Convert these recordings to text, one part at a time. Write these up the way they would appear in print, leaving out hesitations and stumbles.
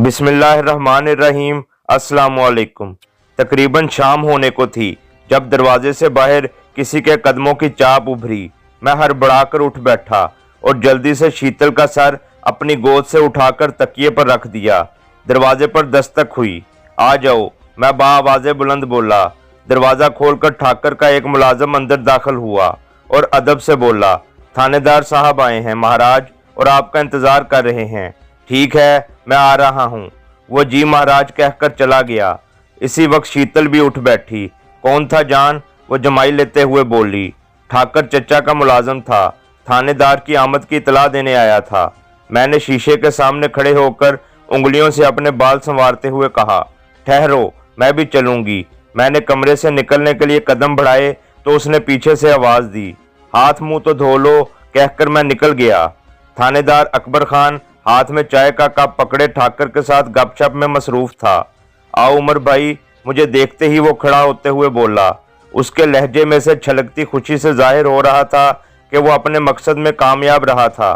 बिस्मिल्लाहिर्रहमानिर्रहीम। अस्सलामुअलैकुम। तकरीबन शाम होने को थी जब दरवाजे से बाहर किसी के कदमों की चाप उभरी। मैं हड़बड़ाकर उठ बैठा और जल्दी से शीतल का सर अपनी गोद से उठाकर तकिए पर रख दिया। दरवाजे पर दस्तक हुई। आ जाओ, मैं बाआवाज़े बुलंद बोला। दरवाज़ा खोलकर ठाकर का एक मुलाजम अंदर दाखिल हुआ और अदब से बोला, थानेदार साहब आए हैं महाराज और आपका इंतज़ार कर रहे हैं। ठीक है, मैं आ रहा हूँ। वो जी महाराज कहकर चला गया। इसी वक्त शीतल भी उठ बैठी। कौन था जान? वो जमाई लेते हुए बोली। ठाकर चचा का मुलाजम था, थानेदार की आमद की इतला देने आया था। मैंने शीशे के सामने खड़े होकर उंगलियों से अपने बाल संवारते हुए कहा, ठहरो, मैं भी चलूंगी। मैंने कमरे से निकलने के लिए कदम बढ़ाए तो उसने पीछे से आवाज दी, हाथ मुंह तो धो लो। कहकर मैं निकल गया। थानेदार अकबर खान हाथ में चाय का कप पकड़े ठाकर के साथ गपशप में मसरूफ था। आओ उमर भाई, मुझे देखते ही वो खड़ा होते हुए बोला। उसके लहजे में से छलकती खुशी से जाहिर हो रहा था कि वो अपने मकसद में कामयाब रहा था।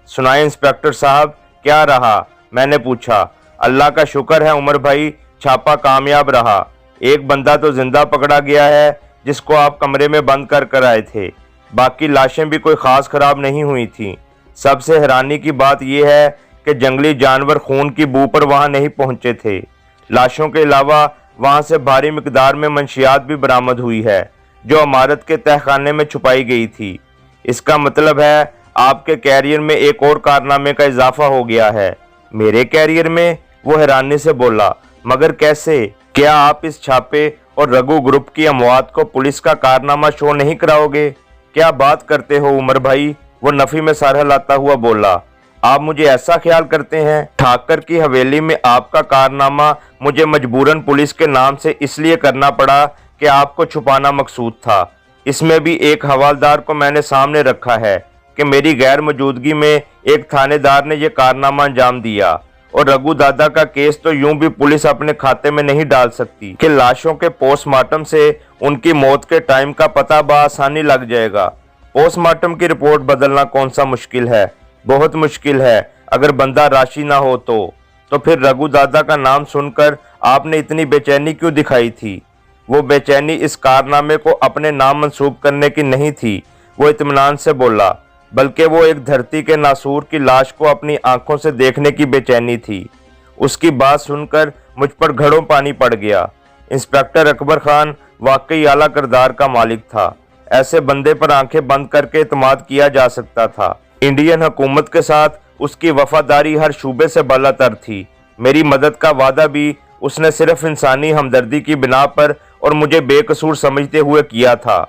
सुनाए इंस्पेक्टर साहब, क्या रहा? मैंने पूछा। अल्लाह का शुक्र है उमर भाई, छापा कामयाब रहा। एक बंदा तो जिंदा पकड़ा गया है जिसको आप कमरे में बंद कर आए थे। बाकी लाशें भी कोई खास खराब नहीं हुई थीं। सबसे हैरानी की बात यह है कि जंगली जानवर खून की बू पर वहां नहीं पहुंचे थे। लाशों के अलावा वहां से भारी मिकदार में मंशियात भी बरामद हुई है जो इमारत के तहखाने में छुपाई गई थी। इसका मतलब है आपके कैरियर में एक और कारनामे का इजाफा हो गया है। मेरे कैरियर में? वो हैरानी से बोला। मगर कैसे? क्या आप इस छापे और रघु ग्रुप की अमवात को पुलिस का कारनामा शो नहीं कराओगे? क्या बात करते हो उमर भाई? वो नफी में सर हिलाता हुआ बोला। आप मुझे ऐसा ख्याल करते हैं? ठाकर की हवेली में आपका कारनामा मुझे मजबूरन पुलिस के नाम से इसलिए करना पड़ा कि आपको छुपाना मकसूद था। इसमें भी एक हवालदार को मैंने सामने रखा है कि मेरी गैर मौजूदगी में एक थानेदार ने यह कारनामा अंजाम दिया। और रघु दादा का केस तो यूं भी पुलिस अपने खाते में नहीं डाल सकती कि लाशों के पोस्टमार्टम से उनकी मौत के टाइम का पता बआसानी लग जाएगा। पोस्टमार्टम की रिपोर्ट बदलना कौन सा मुश्किल है? बहुत मुश्किल है अगर बंदा राशि ना हो तो फिर रघु दादा का नाम सुनकर आपने इतनी बेचैनी क्यों दिखाई थी? वो बेचैनी इस कारनामे को अपने नाम मंसूब करने की नहीं थी, वो इत्मीनान से बोला, बल्कि वो एक धरती के नासूर की लाश को अपनी आंखों से देखने की बेचैनी थी। उसकी बात सुनकर मुझ पर घड़ों पानी पड़ गया। इंस्पेक्टर अकबर खान वाकई आला किरदार का मालिक था। ऐसे बंदे पर आंखें बंद करके इत्मीनान किया जा सकता था। इंडियन हुकूमत के साथ उसकी वफादारी हर शूबे से बालातर थी। मेरी मदद का वादा भी उसने सिर्फ इंसानी हमदर्दी की बिना पर और मुझे बेकसूर समझते हुए किया था।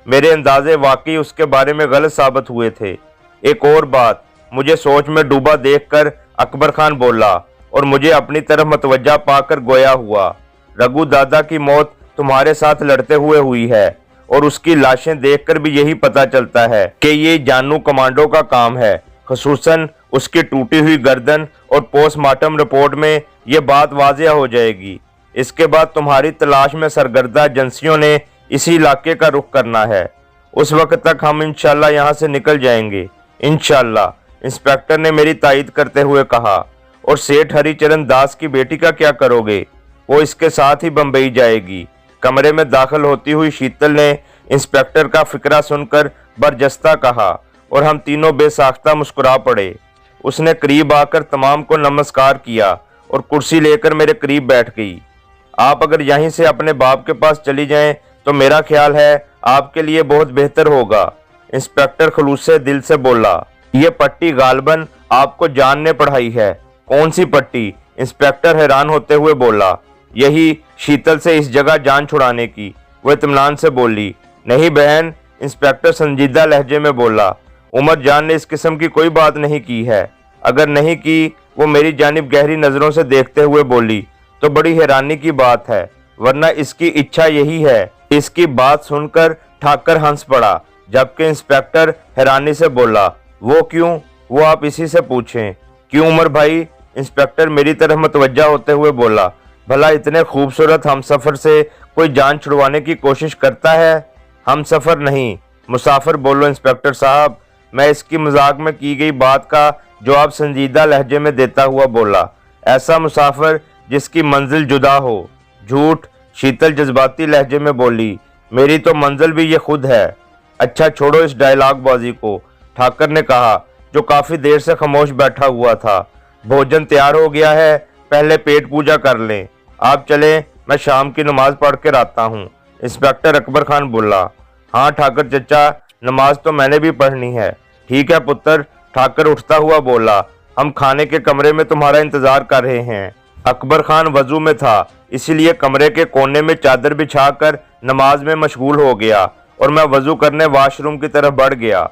मेरे अंदाजे वाकई उसके बारे में गलत साबित हुए थे। एक और बात, मुझे सोच में डूबा देखकर अकबर खान बोला और मुझे अपनी तरफ मतवज्जा पाकर गोया हुआ, रघु दादा की मौत तुम्हारे साथ लड़ते हुए हुई है और उसकी लाशें देखकर भी यही पता चलता है कि ये जानू कमांडो का काम है। खुसूसन उसकी टूटी हुई गर्दन और पोस्टमार्टम रिपोर्ट में ये बात वाज़ेह हो जाएगी। इसके बाद तुम्हारी तलाश में सरगर्दा एजेंसियों ने इसी इलाके का रुख करना है। उस वक्त तक हम इंशाल्लाह यहाँ से निकल जाएंगे, इंशाल्लाह। इंस्पेक्टर ने मेरी तायीद करते हुए कहा। और सेठ हरिचरण दास की बेटी का क्या करोगे? वो इसके साथ ही बम्बई जाएगी। कमरे में दाखिल होती हुई शीतल ने इंस्पेक्टर का फिक्रा सुनकर बरजस्ता कहा और हम तीनों बेसाख्ता मुस्कुरा पड़े। उसने करीब आकर तमाम को नमस्कार किया और कुर्सी लेकर मेरे करीब बैठ गई। आप अगर यहीं से अपने बाप के पास चली जाएं तो मेरा ख्याल है आपके लिए बहुत बेहतर होगा। इंस्पेक्टर खलूस से दिल से बोला। ये पट्टी गालबन आपको जान ने पढ़ाई है। कौन सी पट्टी? इंस्पेक्टर हैरान होते हुए बोला। यही शीतल से इस जगह जान छुड़ाने की। वो इत्मीनान से बोली। नहीं बहन, इंस्पेक्टर संजीदा लहजे में बोला। उमर जान ने इस किस्म की कोई बात नहीं की है। अगर नहीं की, वो मेरी जानिब गहरी नजरों से देखते हुए बोली, तो बड़ी हैरानी की बात है, वरना इसकी इच्छा यही है। इसकी बात सुनकर ठाकर हंस पड़ा, जबकि इंस्पेक्टर हैरानी से बोला, वो क्यों? वो आप इसी से पूछें। क्यों उमर भाई? इंस्पेक्टर मेरी तरफ मतवज्जा होते हुए बोला। भला इतने खूबसूरत हमसफर से कोई जान छुड़वाने की कोशिश करता है? हमसफर नहीं, मुसाफिर बोलो इंस्पेक्टर साहब। मैं इसकी मजाक में की गई बात का जवाब संजीदा लहजे में देता हुआ बोला। ऐसा मुसाफिर जिसकी मंजिल जुदा हो। झूठ। शीतल जज्बाती लहजे में बोली, मेरी तो मंजिल भी ये खुद है। अच्छा छोड़ो इस डायलॉग बाजी को, ठाकर ने कहा, जो काफी देर से खामोश बैठा हुआ था। भोजन तैयार हो गया है, पहले पेट पूजा कर लें। आप चलें, मैं शाम की नमाज पढ़ कर आता हूँ। इंस्पेक्टर अकबर खान बोला। हाँ ठाकर चचा, नमाज तो मैंने भी पढ़नी है। ठीक है पुत्र, ठाकर उठता हुआ बोला, हम खाने के कमरे में तुम्हारा इंतजार कर रहे हैं। अकबर खान वजू में था, इसीलिए कमरे के कोने में चादर बिछाकर नमाज में मशगूल हो गया और मैं वजू करने वॉशरूम की तरफ बढ़ गया।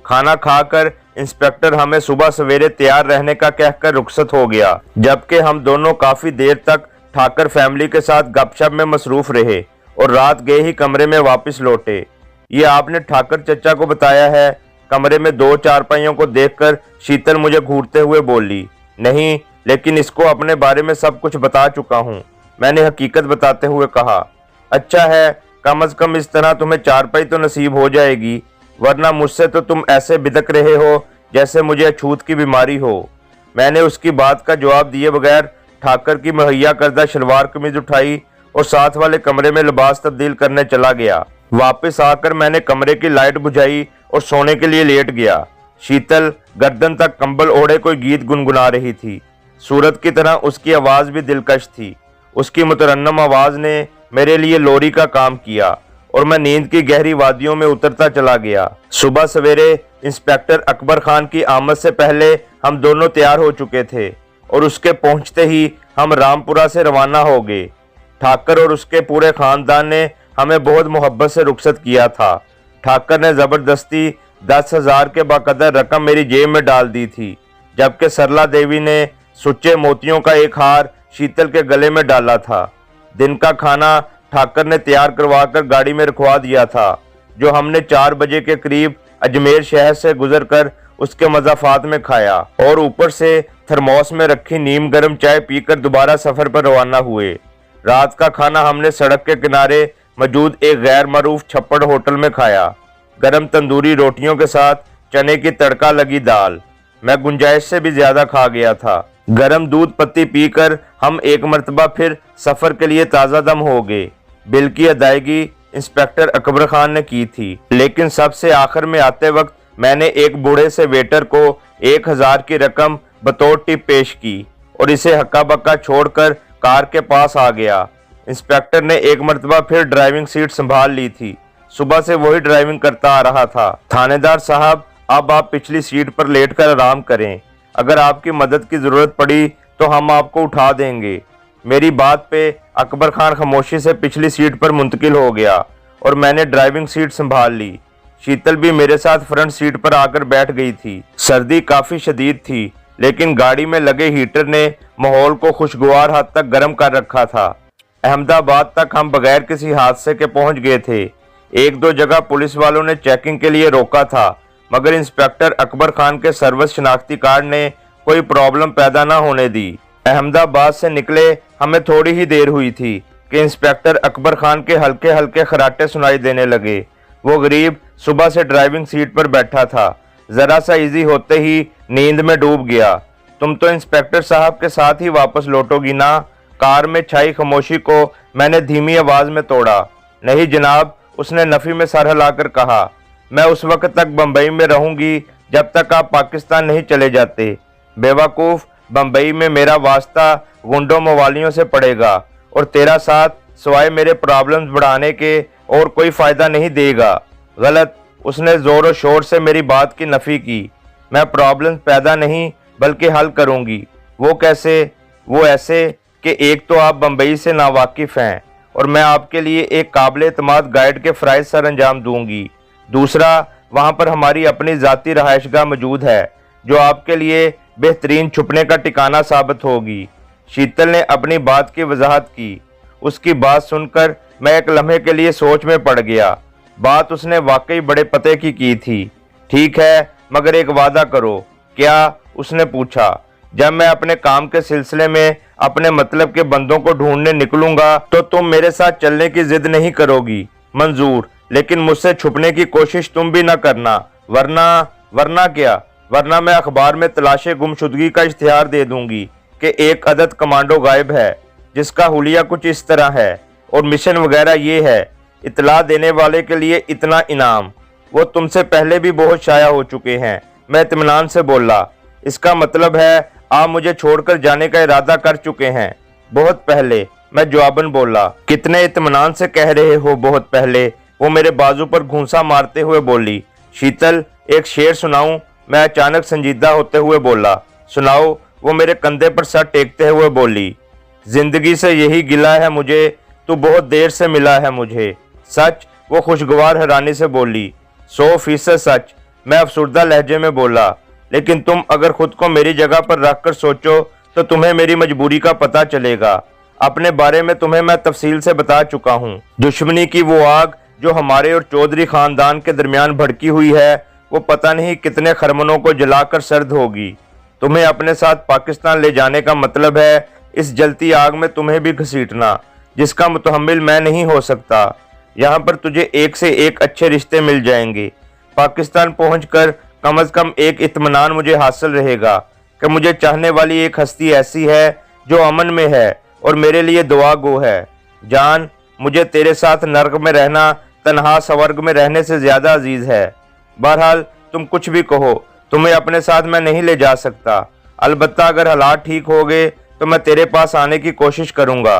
खाना खाकर इंस्पेक्टर हमें सुबह सवेरे तैयार रहने का कहकर रुखसत हो गया, जबकि हम दोनों काफी देर तक ठाकर फैमिली के साथ गपशप में मसरूफ रहे और रात गए ही कमरे में वापस लौटे। ये आपने ठाकर चचा को बताया है? कमरे में 2 चारपाइयों को देखकर शीतल मुझे घूरते हुए बोली। नहीं, लेकिन इसको अपने बारे में सब कुछ बता चुका हूँ, मैंने हकीकत बताते हुए कहा। अच्छा है, कम से कम इस तरह तुम्हें चारपाई तो नसीब हो जाएगी, वरना मुझसे तो तुम ऐसे बिदक रहे हो जैसे मुझे अछूत की बीमारी हो। मैंने उसकी बात का जवाब दिए बगैर ठाकर की मुहैया करदा शलवार कमीज उठाई और साथ वाले कमरे में लिबास तब्दील करने चला गया। वापस आकर मैंने कमरे की लाइट बुझाई और सोने के लिए लेट गया। शीतल गर्दन तक कंबल ओढ़े कोई गीत गुनगुना रही थी। सूरत की तरह उसकी आवाज भी दिलकश थी। उसकी मुतरन्नम आवाज ने मेरे लिए लोरी का काम किया और मैं नींद की गहरी वादियों में उतरता चला गया। सुबह सवेरे इंस्पेक्टर अकबर खान की आमद से पहले हम दोनों तैयार हो चुके थे और उसके पहुंचते ही हम रामपुरा से रवाना हो गए। ठाकर और उसके पूरे खानदान ने हमें बहुत मोहब्बत से रुखसत किया था। ठाकर ने जबरदस्ती 10,000 के बाकदर रकम मेरी जेब में डाल दी थी, जबकि सरला देवी ने सुच्चे मोतियों का एक हार शीतल के गले में डाला था। दिन का खाना ठाकर ने तैयार करवा कर गाड़ी में रखवा दिया था, जो हमने 4 बजे के करीब अजमेर शहर से गुजरकर उसके मज़ाफात में खाया और ऊपर से थर्मोस में रखी नीम गर्म चाय पीकर दोबारा सफर पर रवाना हुए। रात का खाना हमने सड़क के किनारे मौजूद एक गैर मरूफ छप्पड़ होटल में खाया। गरम तंदूरी रोटियों के साथ चने की तड़का लगी दाल। मैं गुंजाइश से भी ज्यादा खा गया था। गरम दूध पत्ती पीकर हम एक मर्तबा फिर सफर के लिए ताज़ा दम हो गए। बिल की अदायगी इंस्पेक्टर अकबर खान ने की थी, लेकिन सबसे आखिर में आते वक्त मैंने एक बूढ़े से वेटर को 1,000 की रकम बतौर टिप पेश की और इसे हक्का बक्का छोड़कर कार के पास आ गया। इंस्पेक्टर ने एक मर्तबा फिर ड्राइविंग सीट संभाल ली थी। सुबह से वही ड्राइविंग करता आ रहा था। थानेदार साहब, अब आप पिछली सीट पर लेटकर आराम करें। अगर आपकी मदद की जरूरत पड़ी तो हम आपको उठा देंगे। मेरी बात पे अकबर खान खामोशी से पिछली सीट पर मुंतकिल हो गया और मैंने ड्राइविंग सीट संभाल ली। शीतल भी मेरे साथ फ्रंट सीट पर आकर बैठ गई थी। सर्दी काफी शदीद थी, लेकिन गाड़ी में लगे हीटर ने माहौल को खुशगवार हद तक गर्म कर रखा था। अहमदाबाद तक हम बगैर किसी हादसे के पहुंच गए थे। 1-2 जगह पुलिस वालों ने चेकिंग के लिए रोका था, मगर इंस्पेक्टर अकबर खान के सर्विस शनाख्ती कार्ड ने कोई प्रॉब्लम पैदा न होने दी। अहमदाबाद से निकले हमें थोड़ी ही देर हुई थी कि इंस्पेक्टर अकबर खान के हल्के हल्के खराटे सुनाई देने लगे। वो गरीब सुबह से ड्राइविंग सीट पर बैठा था, जरा सा इजी होते ही नींद में डूब गया। तुम तो इंस्पेक्टर साहब के साथ ही वापस लौटोगी ना? कार में छाई खामोशी को मैंने धीमी आवाज में तोड़ा। नहीं जनाब, उसने नफी में सर हिलाकर कहा, मैं उस वक्त तक बंबई में रहूंगी जब तक आप पाकिस्तान नहीं चले जाते। बेवकूफ, बंबई में मेरा वास्ता गुंडों मवालियों से पड़ेगा और तेरा साथ सिवाय मेरे प्रॉब्लम्स बढ़ाने के और कोई फायदा नहीं देगा। गलत, उसने जोर और शोर से मेरी बात की नफी की। मैं प्रॉब्लम्स पैदा नहीं बल्कि हल करूंगी। वो कैसे? वो ऐसे कि एक तो आप बंबई से नावाकिफ हैं और मैं आपके लिए एक काबिल एतमाद गाइड के फ़राइज़ सर अंजाम दूंगी। दूसरा, वहाँ पर हमारी अपनी ज़ाती रहायशगाह मौजूद है जो आपके लिए बेहतरीन छुपने का ठिकाना साबित होगी। शीतल ने अपनी बात की वजाहत की। उसकी बात सुनकर मैं एक लम्हे के लिए सोच में पड़ गया। बात उसने वाकई बड़े पते की थी। ठीक है, मगर एक वादा करो। क्या? उसने पूछा। जब मैं अपने काम के सिलसिले में अपने मतलब के बंदों को ढूंढने निकलूंगा तो तुम मेरे साथ चलने की जिद नहीं करोगी। मंजूर, लेकिन मुझसे छुपने की कोशिश तुम भी न करना, वरना क्या? वरना मैं अखबार में तलाशे गुमशुदगी का इश्तिहार दे दूंगी कि एक अदद कमांडो गायब है जिसका हुलिया कुछ इस तरह है और मिशन वगैरह ये है, इतला देने वाले के लिए इतना इनाम। वो तुमसे पहले भी बहुत शाया हो चुके हैं। मैं इत्मीनान से बोला, इसका मतलब है आप मुझे छोड़कर जाने का इरादा कर चुके हैं? बहुत पहले, मैं जवाबन बोला। कितने इत्मीनान से कह रहे हो बहुत पहले? वो मेरे बाजू पर घूंसा मारते हुए बोली। शीतल, एक शेर सुनाऊं? मैं अचानक संजीदा होते हुए बोला। सुनाओ। वो मेरे कंधे पर सर टेकते हुए बोली। जिंदगी से यही गिला है मुझे, तू बहुत देर से मिला है मुझे। सच? वो खुशगवार हैरानी से बोली। 100% सच, मैं अफसुर्दा लहजे में बोला। लेकिन तुम अगर खुद को मेरी जगह पर रखकर सोचो तो तुम्हें मेरी मजबूरी का पता चलेगा। अपने बारे में तुम्हें मैं तफसील से बता चुका हूँ। दुश्मनी की वो आग जो हमारे और चौधरी खानदान के दरमियान भड़की हुई है, वो पता नहीं कितने खरमनों को जलाकर सर्द होगी। तुम्हें अपने साथ पाकिस्तान ले जाने का मतलब है इस जलती आग में तुम्हें भी घसीटना, जिसका मुतहम्मिल मैं नहीं हो सकता। यहाँ पर तुझे एक से एक अच्छे रिश्ते मिल जाएंगे। पाकिस्तान पहुंचकर कम अज कम एक इत्मीनान मुझे हासिल रहेगा कि मुझे चाहने वाली एक हस्ती ऐसी है जो अमन में है और मेरे लिए दुआ गो है। जान, मुझे तेरे साथ नर्क में रहना तन्हा स्वर्ग में रहने से ज्यादा अजीज है। बहरहाल तुम कुछ भी कहो, तुम्हें अपने साथ मैं नहीं ले जा सकता। अलबत्ता अगर हालात ठीक हो गए तो मैं तेरे पास आने की कोशिश करूंगा।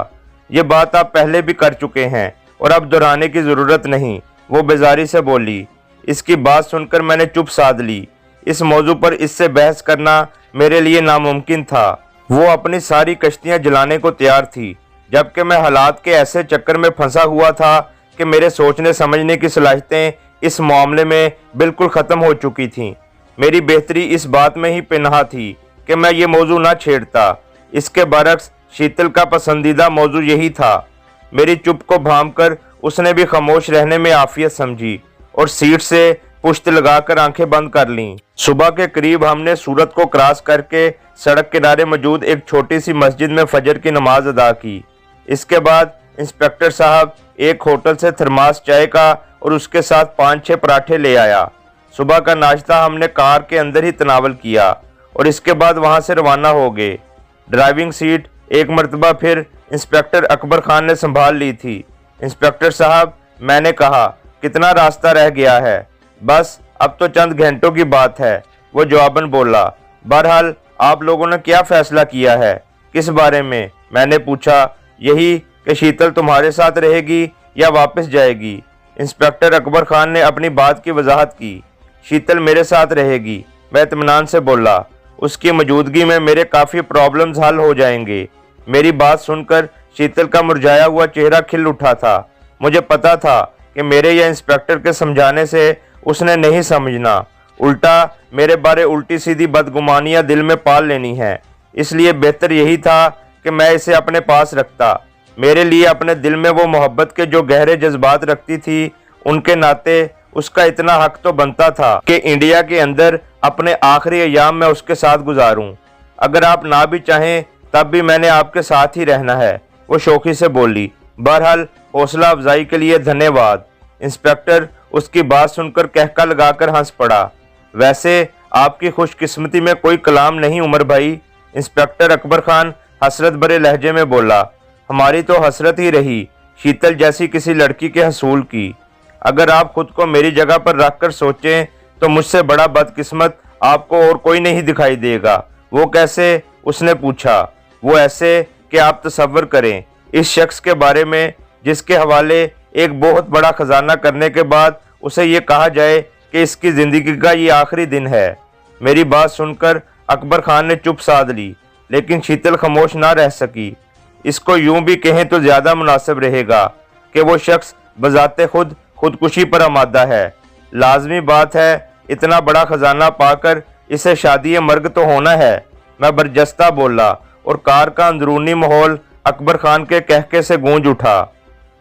ये बात आप पहले भी कर चुके हैं और अब दोहराने की जरूरत नहीं, वो बेजारी से बोली। इसकी बात सुनकर मैंने चुप साध ली। इस मौजू पर इससे बहस करना मेरे लिए नामुमकिन था। वो अपनी सारी कश्तियां जलाने को तैयार थी, जबकि मैं हालात के ऐसे चक्कर में फंसा हुआ था कि मेरे सोचने समझने की सलाहियतें इस मामले में बिल्कुल ख़त्म हो चुकी थीं। मेरी बेहतरी इस बात में ही पिनहा थी कि मैं ये मौजू ना छेड़ता। इसके बरक्स शीतल का पसंदीदा मौजू यही था। मेरी चुप को भांपकर उसने भी खामोश रहने में आफियत समझी और सीट से पुश्त लगाकर आंखें बंद कर लीं। सुबह के करीब हमने सूरत को क्रॉस करके सड़क किनारे मौजूद एक छोटी सी मस्जिद में फजर की नमाज अदा की। इसके बाद इंस्पेक्टर साहब एक होटल से थर्मास चाय का और उसके साथ 5-6 पराठे ले आया। सुबह का नाश्ता हमने कार के अंदर ही तनावल किया और इसके बाद वहां से रवाना हो गए। ड्राइविंग सीट एक मरतबा फिर इंस्पेक्टर अकबर खान ने संभाल ली थी। इंस्पेक्टर साहब, मैंने कहा, कितना रास्ता रह गया है? बस अब तो चंद घंटों की बात है, वो जवाबन बोला। बहरहाल आप लोगों ने क्या फैसला किया है? किस बारे में? मैंने पूछा। यही कि शीतल तुम्हारे साथ रहेगी या वापस जाएगी? इंस्पेक्टर अकबर खान ने अपनी बात की वजाहत की। शीतल मेरे साथ रहेगी, मैं इत्मीनान से बोला। उसकी मौजूदगी में मेरे काफ़ी प्रॉब्लम्स हल हो जाएंगे। मेरी बात सुनकर शीतल का मुरझाया हुआ चेहरा खिल उठा था। मुझे पता था कि मेरे या इंस्पेक्टर के समझाने से उसने नहीं समझना, उल्टा मेरे बारे उल्टी सीधी बदगुमानियां दिल में पाल लेनी है। इसलिए बेहतर यही था कि मैं इसे अपने पास रखता। मेरे लिए अपने दिल में वो मोहब्बत के जो गहरे जज्बात रखती थी, उनके नाते उसका इतना हक तो बनता था कि इंडिया के अंदर अपने आखिरी अयाम में उसके साथ गुजारूं। अगर आप ना भी चाहें तब भी मैंने आपके साथ ही रहना है, वो शौकी से बोली। बहरहाल हौसला अफजाई के लिए धन्यवाद। इंस्पेक्टर उसकी बात सुनकर कहका लगाकर हंस पड़ा। वैसे आपकी खुशकिस्मती में कोई कलाम नहीं उमर भाई, इंस्पेक्टर अकबर खान हसरत भरे लहजे में बोला। हमारी तो हसरत ही रही शीतल जैसी किसी लड़की के हसूल की। अगर आप खुद को मेरी जगह पर रखकर सोचें तो मुझसे बड़ा बदकिस्मत आपको और कोई नहीं दिखाई देगा। वो कैसे? उसने पूछा। वो ऐसे कि आप तसव्वुर करें इस शख्स के बारे में जिसके हवाले एक बहुत बड़ा खजाना करने के बाद उसे ये कहा जाए कि इसकी ज़िंदगी का ये आखिरी दिन है। मेरी बात सुनकर अकबर खान ने चुप साध ली, लेकिन शीतल खामोश ना रह सकी। इसको यूं भी कहें तो ज़्यादा मुनासिब रहेगा कि वो शख्स बजाते खुद खुदकुशी पर आमादा है। लाजमी बात है, इतना बड़ा खजाना पाकर इसे शादी मर्ग तो होना है। मैं बरजस्ता बोला और कार का अंदरूनी माहौल अकबर खान के कहके से गूंज उठा।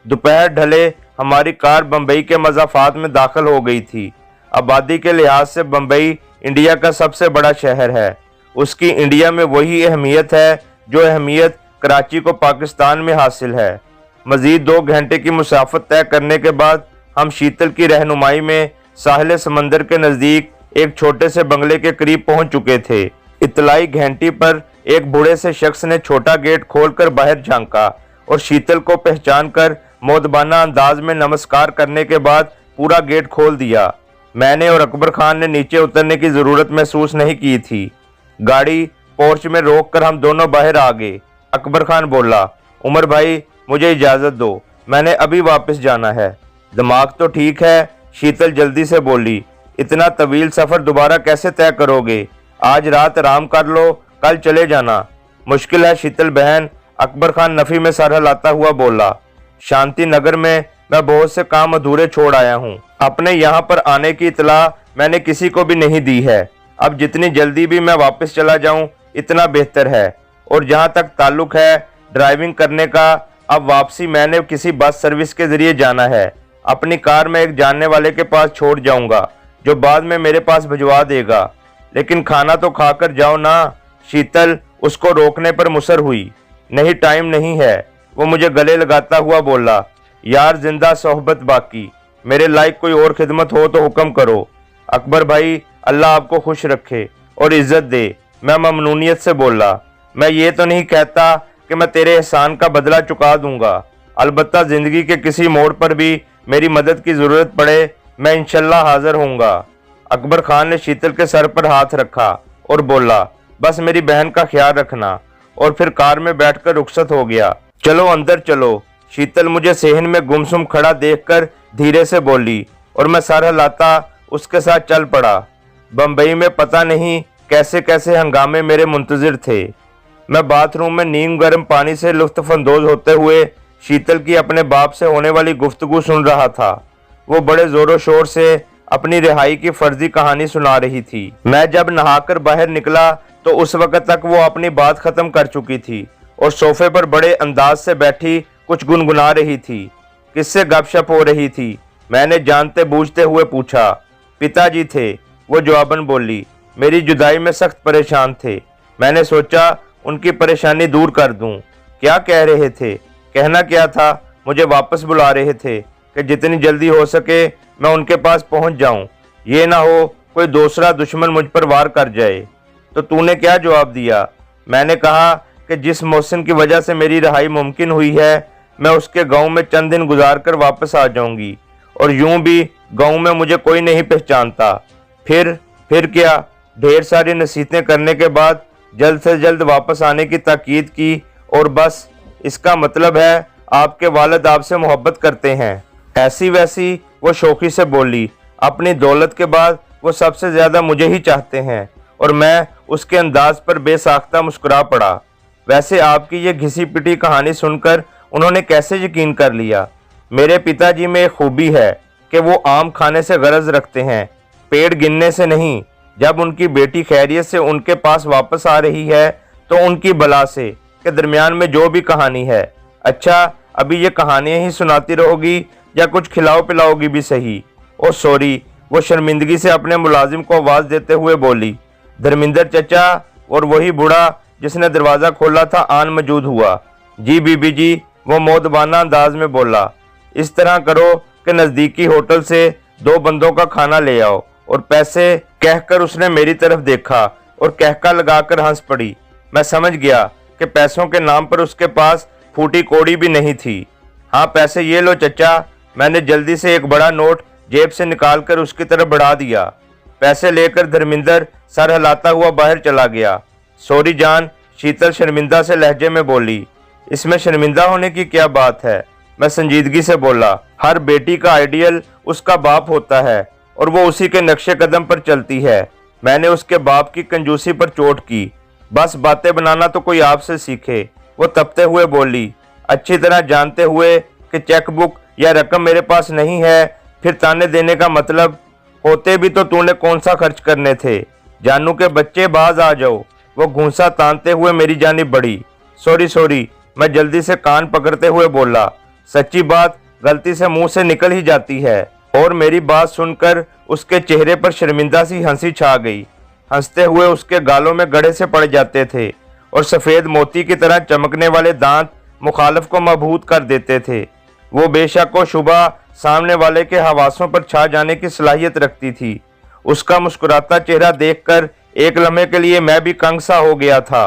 दोपहर ढले हमारी कार बम्बई के मज़ाफ़ात में दाखिल हो गई थी। आबादी के लिहाज से बम्बई इंडिया का सबसे बड़ा शहर है। उसकी इंडिया में वही अहमियत है जो अहमियत कराची को पाकिस्तान में हासिल है। मज़ीद 2 घंटे की मुसाफत तय करने के बाद हम शीतल की रहनुमाई में साहिल समंदर के नज़दीक एक छोटे से बंगले के करीब पहुंच चुके थे। इतलाई घंटी पर एक बूढ़े से शख्स ने छोटा गेट खोलकर बाहर झांका और शीतल को पहचान कर मोदबाना अंदाज में नमस्कार करने के बाद पूरा गेट खोल दिया। मैंने और अकबर खान ने नीचे उतरने की जरूरत महसूस नहीं की थी। गाड़ी पोर्च में रोककर हम दोनों बाहर आ गए। अकबर खान बोला, उमर भाई मुझे इजाजत दो, मैंने अभी वापस जाना है। दिमाग तो ठीक है, शीतल जल्दी से बोली। इतना तवील सफर दोबारा कैसे तय करोगे? आज रात आराम कर लो, कल चले जाना। मुश्किल है शीतल बहन, अकबर खान नफी में सर हिलाता हुआ बोला। शांति नगर में मैं बहुत से काम अधूरे छोड़ आया हूँ। अपने यहाँ पर आने की इतला मैंने किसी को भी नहीं दी है। अब जितनी जल्दी भी मैं वापस चला जाऊँ इतना बेहतर है। और जहाँ तक ताल्लुक है ड्राइविंग करने का, अब वापसी मैंने किसी बस सर्विस के जरिए जाना है। अपनी कार में एक जानने वाले के पास छोड़ जाऊंगा जो बाद में मेरे पास भिजवा देगा। लेकिन खाना तो खाकर जाओ ना। शीतल उसको रोकने पर मुसर हुई। नहीं, टाइम नहीं है। वो मुझे गले लगाता हुआ बोला, यार जिंदा सोहबत बाकी, मेरे लायक कोई और खिदमत हो तो हुक्म करो। अकबर भाई अल्लाह आपको खुश रखे और इज्जत दे। मैं ममनूनियत से बोला, मैं ये तो नहीं कहता कि मैं तेरे एहसान का बदला चुका दूंगा। अलबत्ता जिंदगी के किसी मोड़ पर भी मेरी मदद की जरूरत पड़े मैं इंशाल्लाह हाजिर होऊंगा। अकबर खान ने शीतल के सर पर हाथ रखा और बोला, बस मेरी बहन का ख्याल रखना। और फिर कार में बैठकर रुखसत हो गया। चलो अंदर चलो। शीतल मुझे सेहन में गुमसुम खड़ा देखकर धीरे से बोली और मैं सर हिलाता उसके साथ चल पड़ा। बम्बई में पता नहीं कैसे कैसे हंगामे मेरे मुंतजिर थे। मैं बाथरूम में नीम गर्म पानी से लुत्फअंदोज होते हुए शीतल की अपने बाप से होने वाली गुफ्तगू सुन रहा था। वो बड़े जोरों शोर से अपनी रिहाई की फर्जी कहानी सुना रही थी। मैं जब नहाकर बाहर निकला तो उस वक्त तक वो अपनी बात खत्म कर चुकी थी और सोफे पर बड़े अंदाज से बैठी कुछ गुनगुना रही थी। किससे गपशप हो रही थी? मैंने जानते बूझते हुए पूछा। पिताजी थे, वो जवाबन बोली। मेरी जुदाई में सख्त परेशान थे। मैंने सोचा उनकी परेशानी दूर कर दूं। क्या कह रहे थे? कहना क्या था? मुझे वापस बुला रहे थे कि जितनी जल्दी हो सके मैं उनके पास पहुंच जाऊं। ये ना हो कोई दूसरा दुश्मन मुझ पर वार कर जाए। तो तूने क्या जवाब दिया? मैंने कहा कि जिस मोहसिन की वजह से मेरी रिहाई मुमकिन हुई है मैं उसके गांव में चंद दिन गुजार कर वापस आ जाऊंगी और यूं भी गांव में मुझे कोई नहीं पहचानता। फिर क्या? ढेर सारी नसीहतें करने के बाद जल्द से जल्द वापस आने की ताकीद की और बस। इसका मतलब है आपके वालिद आपसे मोहब्बत करते हैं। ऐसी वैसी वो शौकी से बोली। अपनी दौलत के बाद वो सबसे ज्यादा मुझे ही चाहते हैं। और मैं उसके अंदाज पर बेसाख्ता मुस्कुरा पड़ा। वैसे आपकी ये घिसी पिटी कहानी सुनकर उन्होंने कैसे यकीन कर लिया? मेरे पिताजी में एक खूबी है कि वो आम खाने से गरज रखते हैं, पेड़ गिनने से नहीं। जब उनकी बेटी खैरियत से उनके पास वापस आ रही है तो उनकी बला से के दरमियान में जो भी कहानी है। अच्छा, अभी ये कहानियां ही सुनाती रहोगी या कुछ खिलाओ पिलाओगी भी सही? ओ सॉरी, वो शर्मिंदगी से अपने मुलाजिम को आवाज देते हुए बोली। धर्मिंदर चचा और वही बूढ़ा जिसने दरवाजा खोला था आन मौजूद हुआ। जी बीबी जी, वो मोदबाना अंदाज में बोला। इस तरह करो कि नजदीकी होटल से 2 बंदों का खाना ले आओ और पैसे। कहकर उसने मेरी तरफ देखा और कहका लगाकर हंस पड़ी। मैं समझ गया कि पैसों के नाम पर उसके पास फूटी कोड़ी भी नहीं थी। हाँ, पैसे ये लो चचा। मैंने जल्दी से एक बड़ा नोट जेब से निकालकर उसकी तरफ बढ़ा दिया। पैसे लेकर धर्मिंदर सर हिलाता हुआ बाहर चला गया। सॉरी जान, शीतल शर्मिंदा से लहजे में बोली। इसमें शर्मिंदा होने की क्या बात है? मैं संजीदगी से बोला। हर बेटी का आइडियल उसका बाप होता है और वो उसी के नक्शे कदम पर चलती है। मैंने उसके बाप की कंजूसी पर चोट की। बस बातें बनाना तो कोई आपसे सीखे। वो तपते हुए बोली, अच्छी तरह जानते हुए कि चेकबुक या रकम मेरे पास नहीं है, फिर ताने देने का मतलब? होते भी तो तूने कौन सा खर्च करने थे? जानू के बच्चे बाज आ जाओ। वो घूंसा तानते हुए मेरी जानिब बढ़ी। सॉरी, मैं जल्दी से कान पकड़ते हुए बोला। सच्ची बात गलती से मुंह से निकल ही जाती है। और मेरी बात सुनकर उसके चेहरे पर शर्मिंदा सी हंसी छा गई। हंसते हुए उसके गालों में गड़े से पड़ जाते थे और सफ़ेद मोती की तरह चमकने वाले दांत मुखालिफ को मबहूत कर देते थे। वो बेशक व शुबा सामने वाले के हवासों पर छा जाने की सलाहियत रखती थी। उसका मुस्कुराता चेहरा देखकर एक लम्हे के लिए मैं भी कंग सा हो गया था।